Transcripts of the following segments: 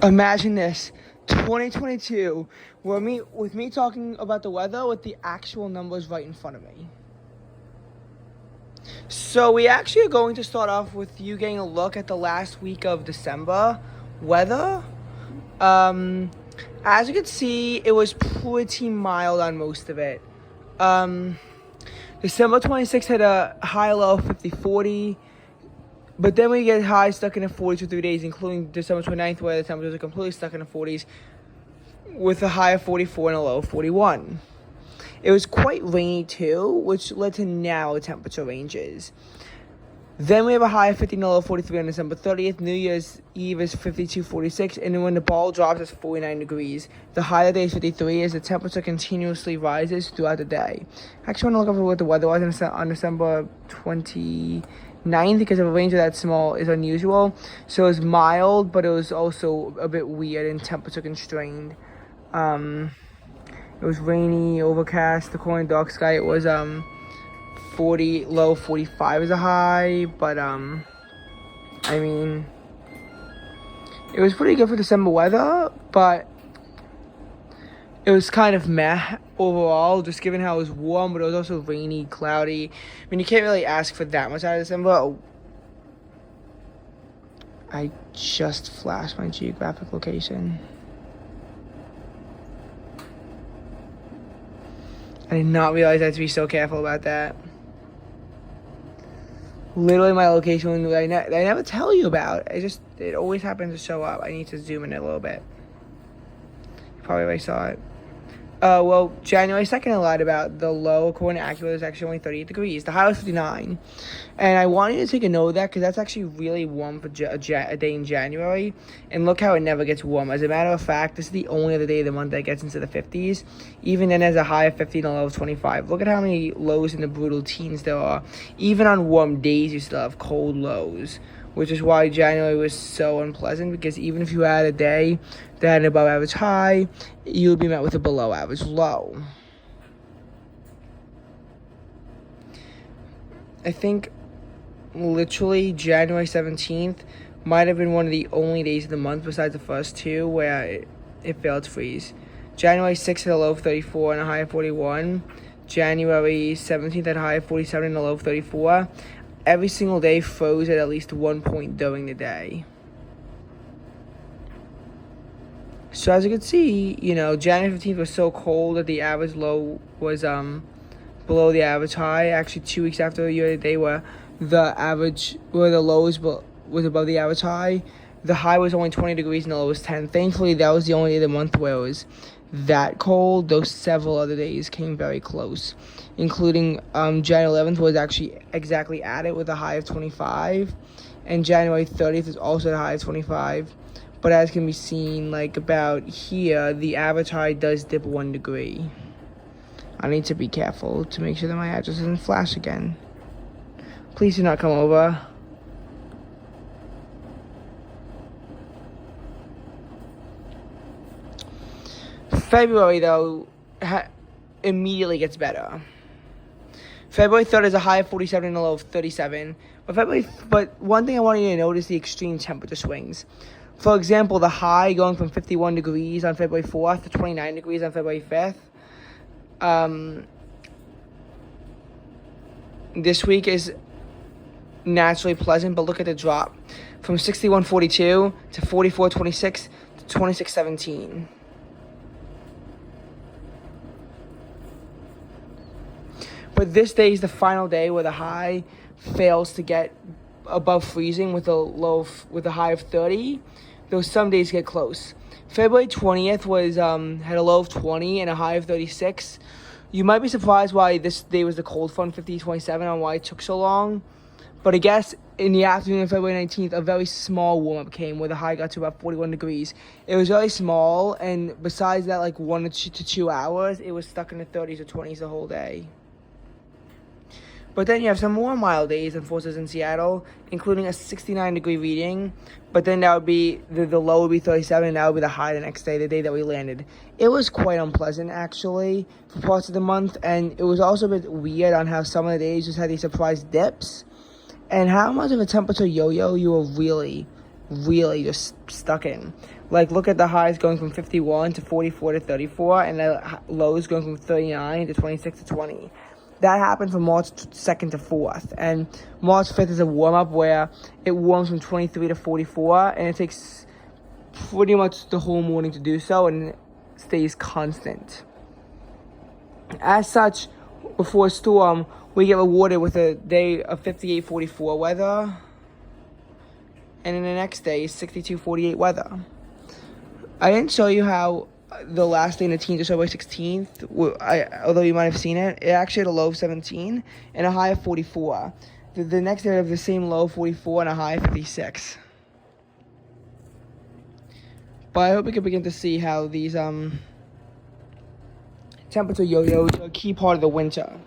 Imagine this, 2022, with me talking about the weather with the actual numbers right in front of me. So we actually are going to start off with you getting a look at the last week of December weather. As you can see, it was pretty mild on most of it. December 26th had a high low of 50-40. But then we get highs stuck in the 40s for 3 days, including December 29th, where the temperatures are completely stuck in the 40s, with a high of 44 and a low of 41. It was quite rainy too, which led to narrow temperature ranges. Then we have a high of 50 and a low of 43 on December 30th. New Year's Eve is 52-46, and then when the ball drops, it's 49 degrees. The high of the day is 53 as the temperature continuously rises throughout the day. I actually want to look over what the weather was on December 29th, because of a range that small is unusual. So it was mild, but it was also a bit weird and temperature constrained. It was rainy, overcast, according to dark sky. It was 40, low 45 is a high, but I mean, it was pretty good for December weather, but it was kind of meh overall, just given how it was warm, but it was also rainy, cloudy. I mean, you can't really ask for that much out of December. Oh, I just flashed my geographic location. I did not realize I had to be so careful about that. Literally my location that I never tell you about. It always happens to show up. I need to zoom in a little bit. You probably already saw it. Well, January 2nd I lied about. The low, according to Accurate, is actually only 38 degrees. The high was 59. And I want you to take a note of that because that's actually really warm for a day in January. And look how it never gets warm. As a matter of fact, this is the only other day of the month that gets into the 50s. Even then, there's a high of 50 and a low of 25. Look at how many lows in the brutal teens there are. Even on warm days, you still have cold lows, which is why January was so unpleasant, because even if you had a day that had an above average high, you would be met with a below average low. I think literally January 17th might have been one of the only days of the month besides the first two where it failed to freeze. January 6th had a low of 34 and a high of 41. January 17th had a high of 47 and a low of 34. Every single day froze at least 1 point during the day. So as you can see, January 15th was so cold that the average low was below the average high. Actually, 2 weeks after the day where the lows was above the average high, the high was only 20 degrees and the low was 10. Thankfully, that was the only day of the month where it was that cold. Those several other days came very close, including January 11th was actually exactly at it with a high of 25, and January 30th is also at a high of 25. But as can be seen, like about here, the average high does dip 1 degree. I need to be careful to make sure that my address doesn't flash again. Please do not come over. February, though, immediately gets better. February 3rd is a high of 47 and a low of 37. But one thing I want you to notice is the extreme temperature swings. For example, the high going from 51 degrees on February 4th to 29 degrees on February 5th. This week is naturally pleasant, but look at the drop. From 61.42 to 44.26 to 26.17. But this day is the final day where the high fails to get above freezing with a high of 30. Though some days get close. February 20th had a low of 20 and a high of 36. You might be surprised why this day was the cold front, 50-27, on why it took so long. But I guess in the afternoon of February 19th, a very small warm-up came where the high got to about 41 degrees. It was very small, and besides that, like 1 to 2 hours, it was stuck in the 30s or 20s the whole day. But then you have some more mild days and forces in Seattle, including a 69-degree reading. But then that would be, the low would be 37, and that would be the high the next day, the day that we landed. It was quite unpleasant, actually, for parts of the month. And it was also a bit weird on how some of the days just had these surprise dips. And how much of a temperature yo-yo you were really really just stuck in. Like, look at the highs going from 51 to 44 to 34, and the lows going from 39 to 26 to 20. That happened from March 2nd to 4th. And March 5th is a warm-up where it warms from 23 to 44, and it takes pretty much the whole morning to do so, and it stays constant. As such, before a storm, we get rewarded with a day of 58-44 weather, and then the next day is 62-48 weather. I didn't show you how the last day in the teens, February 16th, although you might have seen it, it actually had a low of 17 and a high of 44. The next day, I have the same low, 44, and a high of 56. But I hope we can begin to see how these temperature yo-yos are a key part of the winter.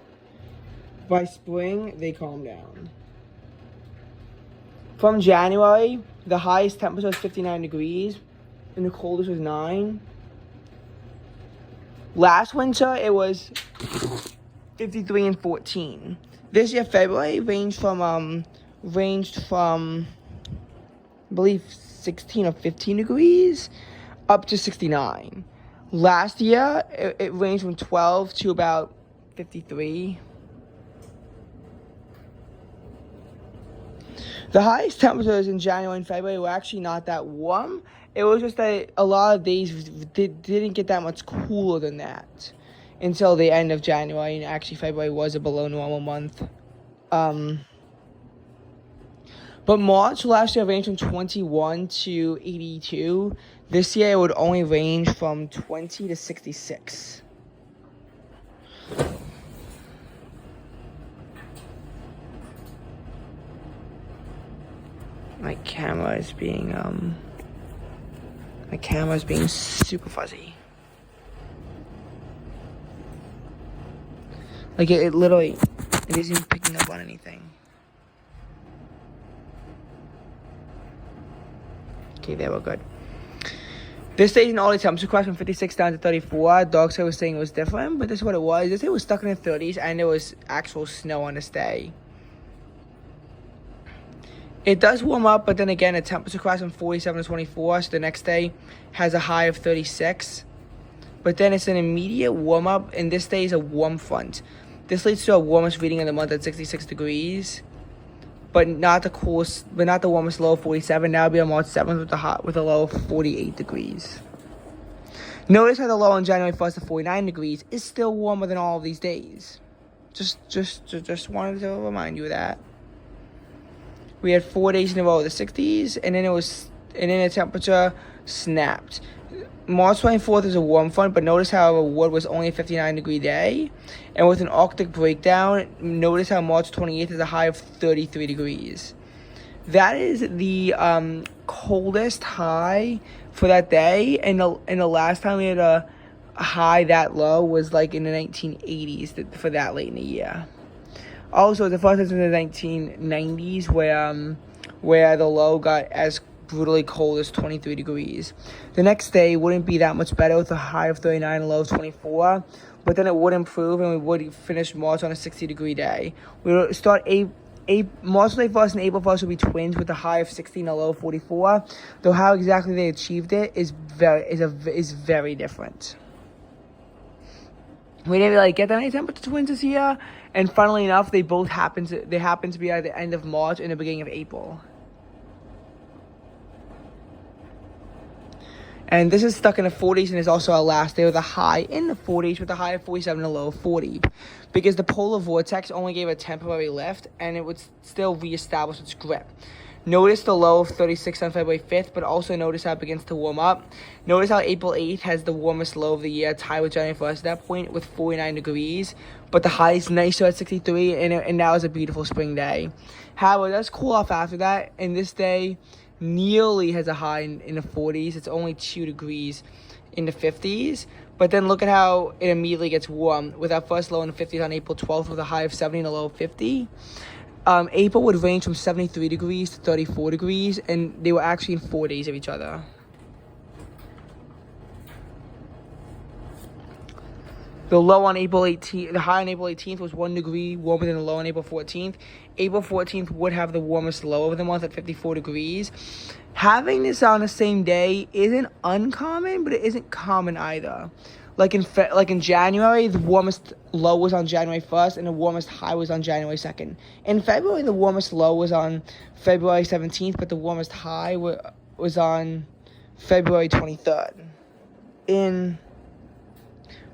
By spring, they calm down. From January, the highest temperature is 59 degrees, and the coldest was 9. Last winter, it was 53 and 14. This year, February, ranged from I believe, 16 or 15 degrees, up to 69. Last year, it ranged from 12 to about 53. The highest temperatures in January and February were actually not that warm. It was just that a lot of days didn't get that much cooler than that until the end of January, and actually February was a below normal month. But March last year ranged from 21 to 82. This year it would only range from 20 to 66. My camera is being super fuzzy. Like it literally, it isn't picking up on anything. Okay, there we're good. This day in all the temperature crashed from 56 down to 34. Darkside was saying it was different, but this is what it was. This day was stuck in the 30s, and there was actual snow on this day. It does warm up, but then again, the temperature crashed from 47 to 24, so the next day has a high of 36. But then it's an immediate warm up, and this day is a warm front. This leads to a warmest reading of the month at 66 degrees, but not the warmest low of 47. Now it'll be on March 7th with a low of 48 degrees. Notice how the low on January 1st of 49 degrees is still warmer than all of these days. Just wanted to remind you of that. We had 4 days in a row of the 60s, and then the temperature snapped. March 24th is a warm front, but notice how Wood was only a 59-degree day. And with an Arctic breakdown, notice how March 28th is a high of 33 degrees. That is the coldest high for that day, and the last time we had a high that low was like in the 1980s for that late in the year. Also, the first time in the 1990s where the low got as brutally cold as 23 degrees. The next day wouldn't be that much better with a high of 39 and a low of 24, but then it would improve and we would finish March on a 60-degree day. We would start March 31st and April 1st would be twins with a high of 60 and a low of 44, though how exactly they achieved it is very different. We didn't really get that many temperature twins this year, and funnily enough, they happen to be at the end of March and the beginning of April. And this is stuck in the 40s, and it's also our last day with a high in the 40s with a high of 47 and a low of 40. Because the polar vortex only gave a temporary lift, and it would still reestablish its grip. Notice the low of 36 on February 5th, but also notice how it begins to warm up. Notice how April 8th has the warmest low of the year, tied with January 1st at that point with 49 degrees. But the high is nicer at 63, and now is a beautiful spring day. However, it does cool off after that, and this day nearly has a high in the 40s. It's only 2 degrees in the 50s. But then look at how it immediately gets warm with our first low in the 50s on April 12th with a high of 70 and a low of 50. April would range from 73 degrees to 34 degrees, and they were actually in 4 days of each other. The low on April 18th, the high on April 18th was 1 degree warmer than the low on April 14th. April 14th would have the warmest low of the month at 54 degrees. Having this on the same day isn't uncommon, but it isn't common either. Like in January, the warmest low was on January 1st, and the warmest high was on January 2nd. In February, the warmest low was on February 17th, but the warmest high was on February 23rd. In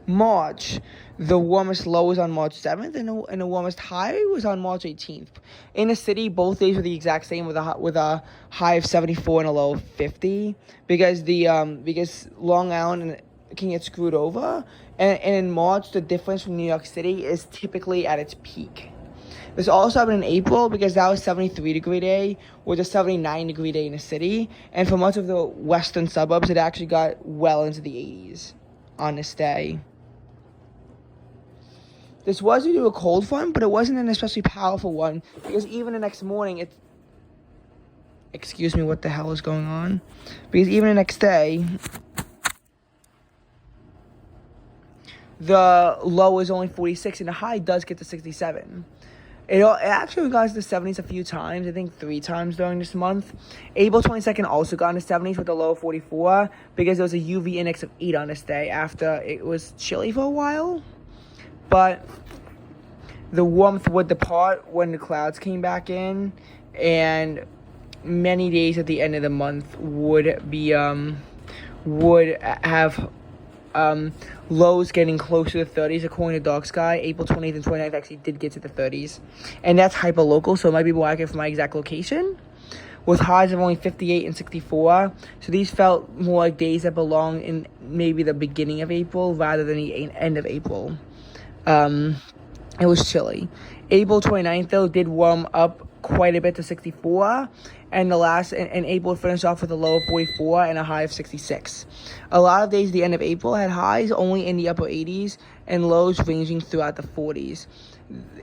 March, the warmest low was on March 7th, and the warmest high was on March 18th. In the city, both days were the exact same, with a high of 74 and a low of 50, because Long Island can get screwed over, and in March, the difference from New York City is typically at its peak. This also happened in April, because that was 73-degree day, with a 79-degree day in the city, and for much of the western suburbs, it actually got well into the 80s on this day. This was due to a cold front, but it wasn't an especially powerful one, because even the next morning, excuse me, what the hell is going on? Because even the next day, the low is only 46, and the high does get to 67. It actually got to the 70s a few times, I think 3 times during this month. April 22nd also got in the 70s with a low of 44, because there was a UV index of 8 on this day after it was chilly for a while. But the warmth would depart when the clouds came back in, and many days at the end of the month would have lows getting close to the 30s, according to Dark Sky. April 20th and 29th actually did get to the 30s, and that's hyper-local, so it might be more accurate for my exact location, with highs of only 58 and 64. So these felt more like days that belong in maybe the beginning of April rather than the end of April. It was chilly. April 29th, though, did warm up quite a bit to 64, and April finished off with a low of 44 and a high of 66. A lot of days at the end of April had highs only in the upper 80s and lows ranging throughout the 40s.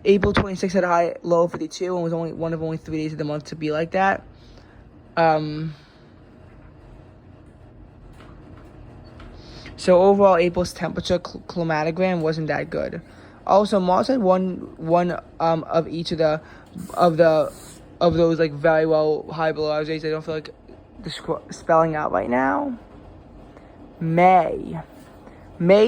April 26th had a low of 52 and was only one of only 3 days of the month to be like that. So overall, April's temperature climatogram wasn't that good. Also, March had one of each of those like very well high below average days. I don't feel like spelling out right now. May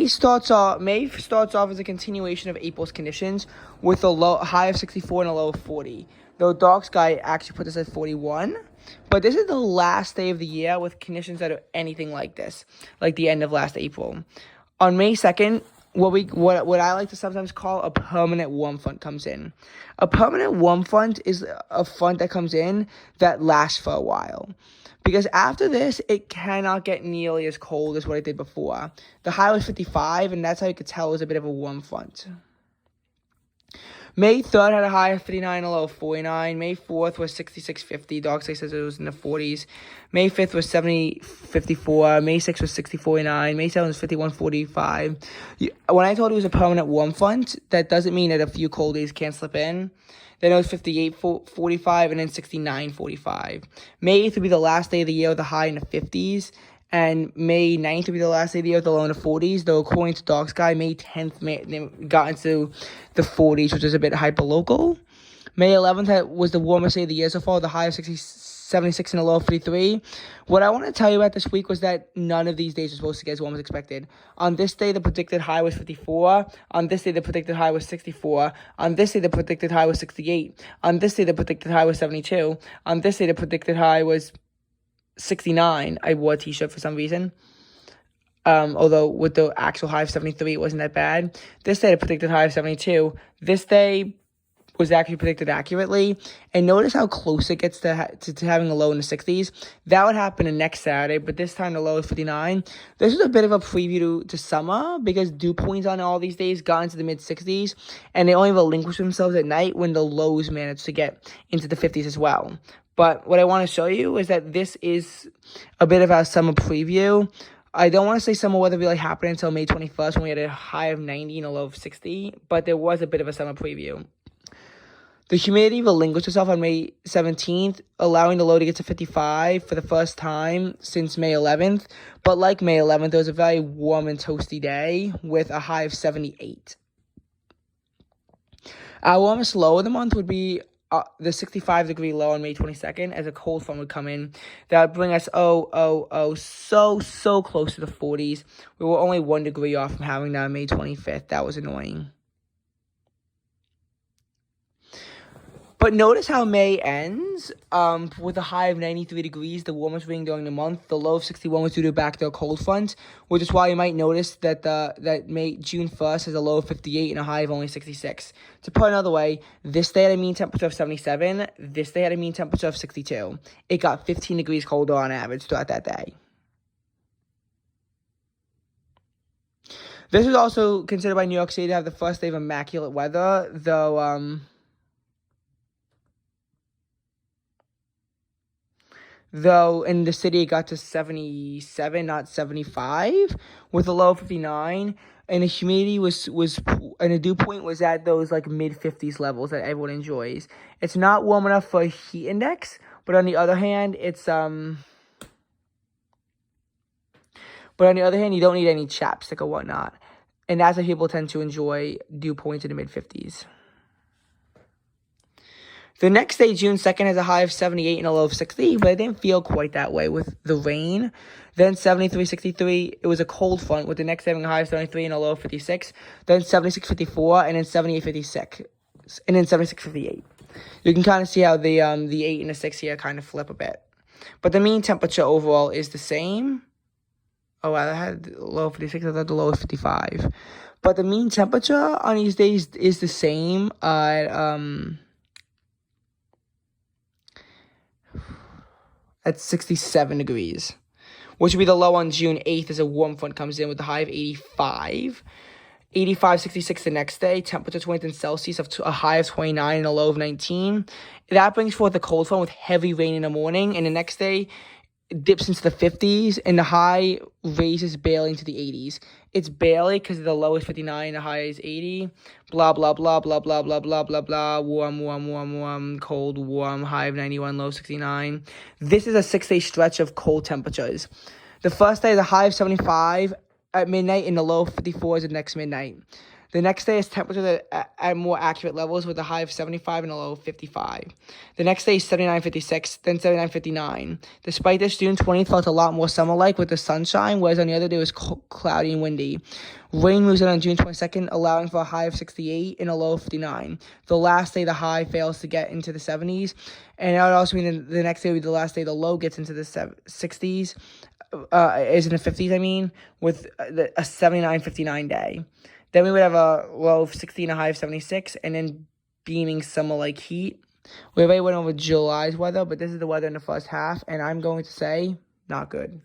starts off as a continuation of April's conditions, with a high of 64 and a low of 40. Though Dark Sky actually put this at 41. But this is the last day of the year with conditions that are anything like this, like the end of last April. On May 2nd, what I like to sometimes call a permanent warm front comes in. A permanent warm front is a front that comes in that lasts for a while, because after this, it cannot get nearly as cold as what it did before. The high was 55, and that's how you could tell it was a bit of a warm front. May 3rd had a high of 59 and a low of 49. May 4th was 66.50. Dark Sky says it was in the 40s. May 5th was 70.54. May 6th was 60.49. May 7th was 51.45. When I told you it was a permanent warm front, that doesn't mean that a few cold days can't slip in. Then it was 58.45 and then 69.45. May 8th would be the last day of the year with a high in the 50s. And May 9th would be the last day of the year with a low in the 40s. Though according to Dark Sky, May 10th got into the 40s, which is a bit hyper-local. May 11th was the warmest day of the year so far, the high of 76 and a low of 53. What I want to tell you about this week was that none of these days were supposed to get as warm as expected. On this day, the predicted high was 54. On this day, the predicted high was 64. On this day, the predicted high was 68. On this day, the predicted high was 72. On this day, the predicted high was 69. I wore a t-shirt for some reason. Although with the actual high of 73, it wasn't that bad. This day, the predicted high of 72. This day was actually predicted accurately. And notice how close it gets to having a low in the 60s. That would happen the next Saturday, but this time the low is 59. This is a bit of a preview to summer, because dew points on all these days got into the mid-60s, and they only relinquish themselves at night when the lows manage to get into the 50s as well. But what I want to show you is that this is a bit of our summer preview. I don't want to say summer weather really happened until May 21st when we had a high of 90 and a low of 60, but there was a bit of a summer preview. The humidity relinquished itself on May 17th, allowing the low to get to 55 for the first time since May 11th. But like May 11th, it was a very warm and toasty day with a high of 78. Our warmest low of the month would be the 65-degree low on May 22nd, as a cold front would come in. That would bring us, so close to the 40s. We were only 1 degree off from having that on May 25th. That was annoying. But notice how May ends with a high of 93 degrees, the warmest reading during the month. The low of 61 was due to a backdoor cold front, which is why you might notice that June 1st has a low of 58 and a high of only 66. To put it another way, this day had a mean temperature of 77. This day had a mean temperature of 62. It got 15 degrees colder on average throughout that day. This was also considered by New York City to have the first day of immaculate weather, though in the city it got to 77, not 75, with a low of 59, and the humidity was and the dew point was at those like mid-50s levels that everyone enjoys. It's not warm enough for a heat index, but on the other hand, you don't need any chapstick or whatnot, and that's why people tend to enjoy dew points in the mid-50s. The next day, June 2nd, has a high of 78 and a low of 60, but it didn't feel quite that way with the rain. Then 73, 63, it was a cold front, with the next day having a high of 73 and a low of 56. Then 76, 54, and then 78, 56, and then 76, 58. You can kind of see how the 8 and the 6 here kind of flip a bit. But the mean temperature overall is the same. Oh, I had the low of 56, I thought the low was 55. But the mean temperature on these days is the same at 67 degrees, which would be the low on June 8th as a warm front comes in with the high of 85. 85, 66 the next day, temperature 20 Celsius of a high of 29 and a low of 19. That brings forth the cold front with heavy rain in the morning, and the next day it dips into the 50s, and the high raises barely into the 80s. It's barely because the low is 59, the high is 80. Blah, blah, blah, blah, blah, blah, blah, blah, blah. Warm, cold, warm, high of 91, low of 69. This is a 6-day stretch of cold temperatures. The first day is a high of 75 at midnight, and the low of 54 is the next midnight. The next day is temperature at more accurate levels with a high of 75 and a low of 55. The next day is 79.56, then 79.59. Despite this, June 20th felt a lot more summer-like with the sunshine, whereas on the other day it was cloudy and windy. Rain moves in on June 22nd, allowing for a high of 68 and a low of 59. The last day, the high fails to get into the 70s, and that would also mean the next day will be the last day the low gets into the 60s, is in the 50s, with a 79.59 day. Then we would have a low of 60 and a high of 76, and then beaming summer-like heat. We already went over July's weather, but this is the weather in the first half, and I'm going to say, not good.